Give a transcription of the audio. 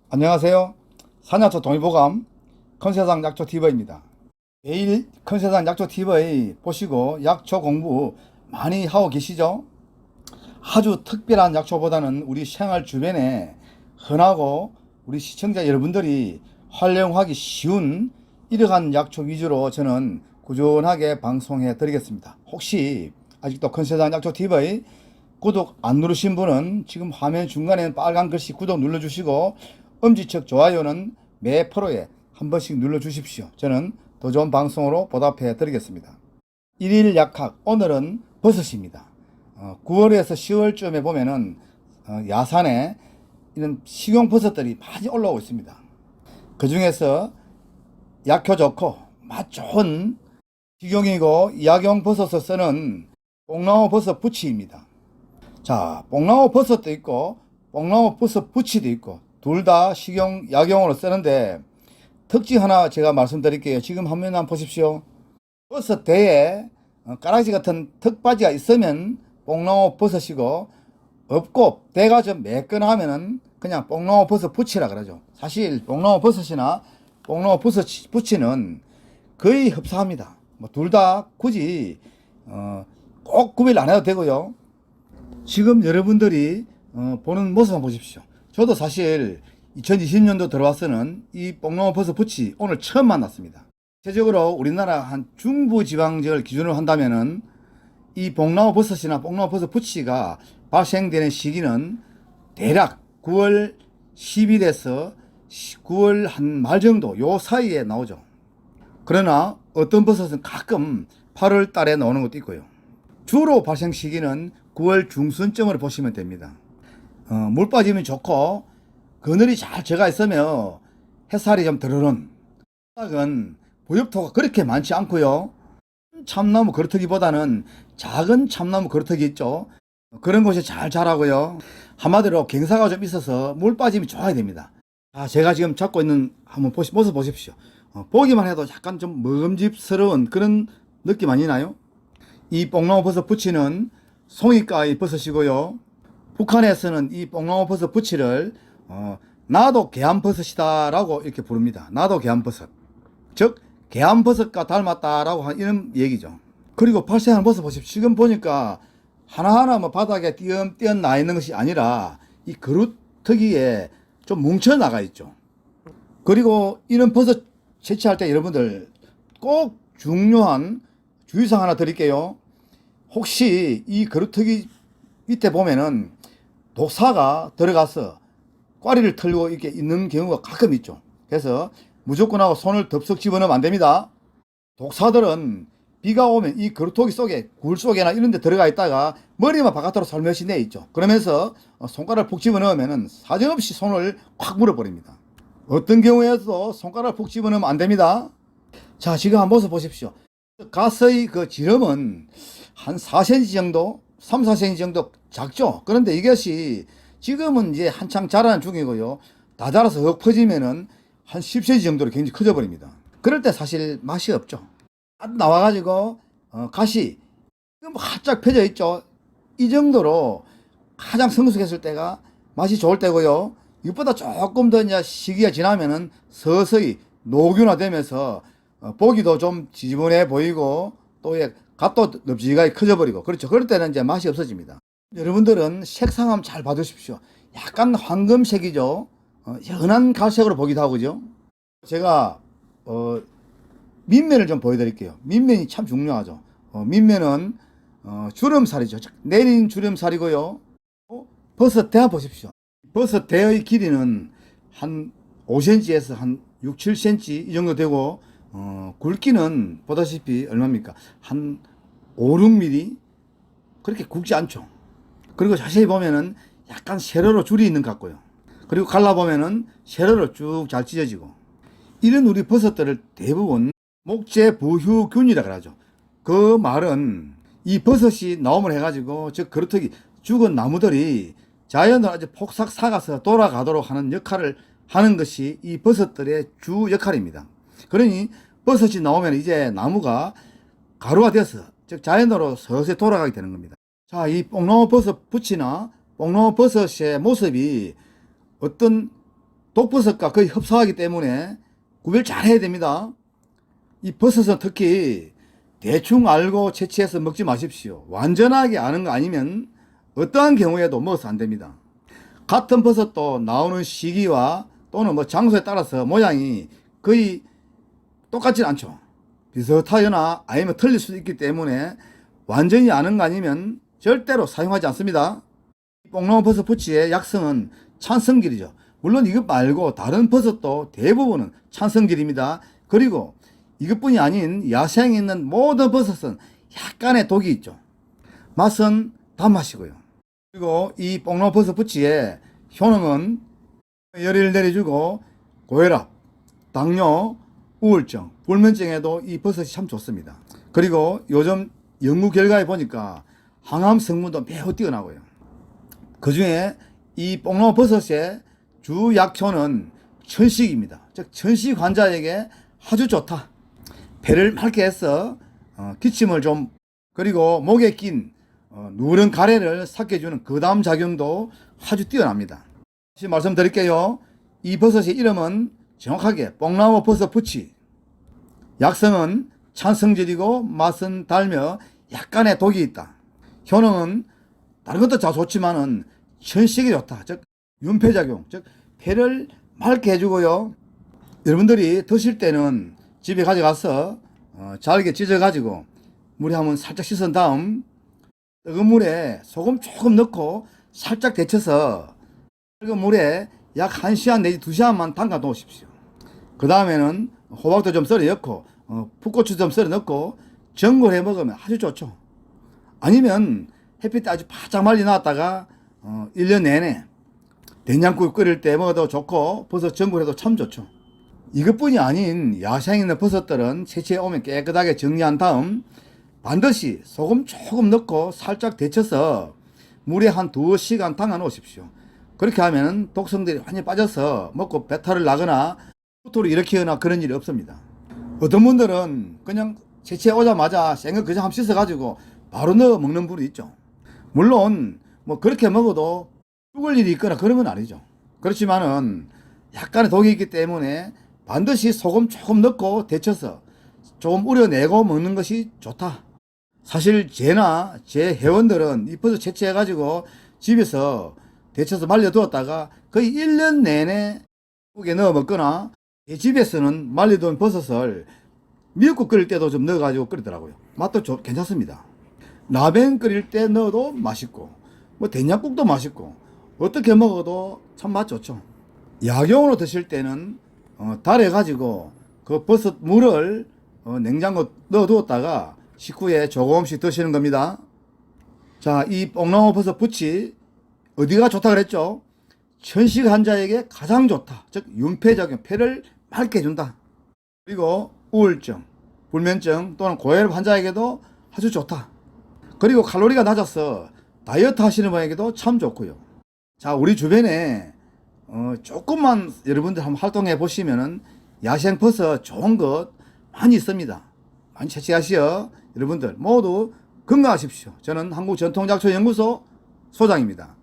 안녕하세요. 산약초 동의보감 컨세상 약초TV입니다. 매일 컨세상 약초TV 보시고 약초 공부 많이 하고 계시죠? 아주 특별한 약초보다는 우리 생활 주변에 흔하고 우리 시청자 여러분들이 활용하기 쉬운 이러한 약초 위주로 저는 꾸준하게 방송해 드리겠습니다. 혹시 아직도 컨세상 약초TV 구독 안 누르신 분은 지금 화면 중간에 빨간 글씨 구독 눌러주시고 엄지척 좋아요는 매 프로에 한 번씩 눌러주십시오. 저는 더 좋은 방송으로 보답해 드리겠습니다. 일일 약학, 오늘은 버섯입니다. 9월에서 10월쯤에 보면은 야산에 이런 식용 버섯들이 많이 올라오고 있습니다. 그 중에서 약효 좋고 맛 좋은 식용이고 약용 버섯을 쓰는 뽕나무 버섯 부치입니다. 자, 뽕나무 버섯도 있고 뽕나무 버섯 부치도 있고 둘 다 식용, 약용으로 쓰는데 특징 하나 제가 말씀드릴게요. 지금 화면 한번 보십시오. 버섯 대에 가라지 같은 턱받이가 있으면 뽕나무 버섯이고 없고 대가 좀 매끈하면은 그냥 뽕나무 버섯 부치라 그러죠. 사실 뽕나무 버섯이나 뽕나무 버섯 부치는 거의 흡사합니다. 뭐 둘 다 굳이 꼭 구별 안 해도 되고요. 지금 여러분들이 보는 모습만 보십시오. 저도 사실 2020년도 들어와서는 이 뽕나무 버섯 부치 오늘 처음 만났습니다. 대체적으로 우리나라 한 중부 지방 지역을 기준으로 한다면은 이 뽕나무 버섯이나 뽕나무 버섯 부치가 발생되는 시기는 대략 9월 10일에서 9월 한 말 정도 요 사이에 나오죠. 그러나 어떤 버섯은 가끔 8월 달에 나오는 것도 있고요. 주로 발생 시기는 9월 중순쯤으로 보시면 됩니다. 물 빠짐이 좋고 그늘이 잘 져가 있으며 햇살이 좀 들어오는 바닥은 부엽토가 그렇게 많지 않고요. 참나무 거르터기보다는 작은 참나무 거르터기 있죠. 그런 곳이 잘 자라고요. 한마디로 경사가 좀 있어서 물 빠짐이 좋아야 됩니다. 제가 지금 잡고 있는 한번 모습 보십시오. 보기만 해도 약간 좀 먹음직스러운 그런 느낌 아니나요? 이 뽕나무 버섯 부치는 송이과의 버섯이고요. 북한에서는 이 뽕나무 버섯 부치를 나도 개암버섯이다 라고 이렇게 부릅니다. 나도 개암버섯, 즉 개암버섯과 닮았다라고 하는 이런 얘기죠. 그리고 발생하는 모습 보십시오. 지금 보니까 하나하나 뭐 바닥에 띄엄띄엄 나 있는 것이 아니라 이 그루터기에 좀 뭉쳐 나가 있죠. 그리고 이런 버섯 채취할 때 여러분들 꼭 중요한 주의사항 하나 드릴게요. 혹시 이 그루터기 밑에 보면은 독사가 들어가서 꽈리를 털고 이렇게 있는 경우가 가끔 있죠. 그래서 무조건 하고 손을 덥석 집어넣으면 안 됩니다. 독사들은 비가 오면 이 그루터기 속에 굴 속에나 이런 데 들어가 있다가 머리만 바깥으로 살며시 내 있죠. 그러면서 손가락을 푹 집어넣으면 사정없이 손을 확 물어버립니다. 어떤 경우에도 손가락을 푹 집어넣으면 안 됩니다. 자, 지금 한번 모습 보십시오. 가스의 그 지름은 한 4cm 정도, 3, 4cm 정도 작죠. 그런데 이것이 지금은 이제 한창 자라는 중이고요. 다 자라서 흙 퍼지면은 한 10cm 정도로 굉장히 커져 버립니다. 그럴 때 사실 맛이 없죠. 나와가지고 가시 지금 활짝 펴져 있죠. 이 정도로 가장 성숙했을 때가 맛이 좋을 때고요. 이것보다 조금 더 이제 시기가 지나면은 서서히 노균화되면서 보기도 좀 지저분해 보이고 또 갓도 넙지가이 커져 버리고 그렇죠. 그럴 때는 이제 맛이 없어집니다. 여러분들은 색상 한번 잘 봐주십시오. 약간 황금색이죠. 연한 갈색으로 보기도 하고 그죠. 제가 밑면을 좀 보여드릴게요. 밑면이 참 중요하죠. 밑면은 주름살이죠. 내린 주름살이고요. 버섯 대하 보십시오. 버섯 대의 길이는 한 5cm에서 한 6, 7cm 이 정도 되고 굵기는 보다시피 얼마입니까? 한 5, 6mm 그렇게 굵지 않죠. 그리고 자세히 보면은 약간 세로로 줄이 있는 것 같고요. 그리고 갈라보면은 세로로 쭉 잘 찢어지고 이런 우리 버섯들을 대부분 목재부휴균이라 그러죠. 그 말은 이 버섯이 나옴을 해가지고 즉 그루터기 죽은 나무들이 자연으로 아주 폭삭 삭아서 돌아가도록 하는 역할을 하는 것이 이 버섯들의 주 역할입니다. 그러니 버섯이 나오면 이제 나무가 가루화되어서 즉 자연으로 서서히 돌아가게 되는 겁니다. 자, 이 뽕나무 버섯 부치나 뽕나무 버섯의 모습이 어떤 독버섯과 거의 흡사하기 때문에 구별 잘 해야 됩니다. 이 버섯은 특히 대충 알고 채취해서 먹지 마십시오. 완전하게 아는 거 아니면 어떠한 경우에도 먹어서 안 됩니다. 같은 버섯도 나오는 시기와 또는 뭐 장소에 따라서 모양이 거의 똑같진 않죠. 비슷하거나 아니면 틀릴 수도 있기 때문에 완전히 아는 거 아니면 절대로 사용하지 않습니다. 뽕나무 버섯 부치의 약성은 찬성질이죠. 물론 이것 말고 다른 버섯도 대부분은 찬성질입니다. 그리고 이것뿐이 아닌 야생에 있는 모든 버섯은 약간의 독이 있죠. 맛은 단맛이고요. 그리고 이 뽕나무 버섯 부치의 효능은 열을 내려주고 고혈압, 당뇨, 우울증, 불면증에도 이 버섯이 참 좋습니다. 그리고 요즘 연구 결과에 보니까 항암 성분도 매우 뛰어나고요. 그 중에 이 뽕나무 버섯의 주 약효는 천식입니다. 즉 천식 환자에게 아주 좋다. 배를 맑게 해서 기침을 좀, 그리고 목에 낀 누런 가래를 삭혀주는 거담 작용도 아주 뛰어납니다. 다시 말씀드릴게요. 이 버섯의 이름은 정확하게 뽕나무 버섯 부치. 약성은 찬성질이고 맛은 달며 약간의 독이 있다. 효능은 다른 것도 다 좋지만은 천식이 좋다. 즉 윤폐작용, 즉 폐를 맑게 해주고요. 여러분들이 드실 때는 집에 가져가서 잘게 찢어 가지고 물에 한번 살짝 씻은 다음 뜨거운 물에 소금 조금 넣고 살짝 데쳐서 뜨거운 물에 약 1시간 내지 2시간만 담가 놓으십시오. 그 다음에는 호박도 좀 썰어 넣고 풋고추 좀 썰어 넣고 전골 해 먹으면 아주 좋죠. 아니면 햇빛에 아주 바짝 말리 놨다가 1년 내내 된장국 끓일 때 먹어도 좋고 버섯 전골해도 참 좋죠. 이것뿐이 아닌 야생에 있는 버섯들은 채취해 오면 깨끗하게 정리한 다음 반드시 소금 조금 넣고 살짝 데쳐서 물에 한 2시간 담가 놓으십시오. 그렇게 하면 독성들이 완전히 빠져서 먹고 배탈을 나거나 후토를 일으키거나 그런 일이 없습니다. 어떤 분들은 그냥 채취해 오자마자 생거 그냥 한번 씻어 가지고 바로 넣어 먹는 분이 있죠. 물론 뭐 그렇게 먹어도 죽을 일이 있거나 그런 건 아니죠. 그렇지만은 약간의 독이 있기 때문에 반드시 소금 조금 넣고 데쳐서 조금 우려내고 먹는 것이 좋다. 사실 제나 제 회원들은 이 버섯 채취해 가지고 집에서 데쳐서 말려두었다가 거의 1년 내내 국에 넣어 먹거나 제 집에서는 말려둔 버섯을 미역국 끓일 때도 좀 넣어 가지고 끓이더라고요. 맛도 괜찮습니다. 라면 끓일 때 넣어도 맛있고 뭐 된장국도 맛있고 어떻게 먹어도 참 맛 좋죠. 약용으로 드실 때는 달여 가지고 그 버섯 물을 냉장고 넣어 두었다가 식후에 조금씩 드시는 겁니다. 자, 이 뽕나무 버섯 부치 어디가 좋다 그랬죠? 천식 환자에게 가장 좋다. 즉 윤폐작용, 폐를 맑게 해준다. 그리고 우울증, 불면증 또는 고혈압 환자에게도 아주 좋다. 그리고 칼로리가 낮아서 다이어트 하시는 분에게도 참 좋고요. 자, 우리 주변에 조금만 여러분들 한번 활동해 보시면은 야생 버섯 좋은 것 많이 있습니다. 많이 채취하시어 여러분들 모두 건강하십시오. 저는 한국전통약초연구소 소장입니다.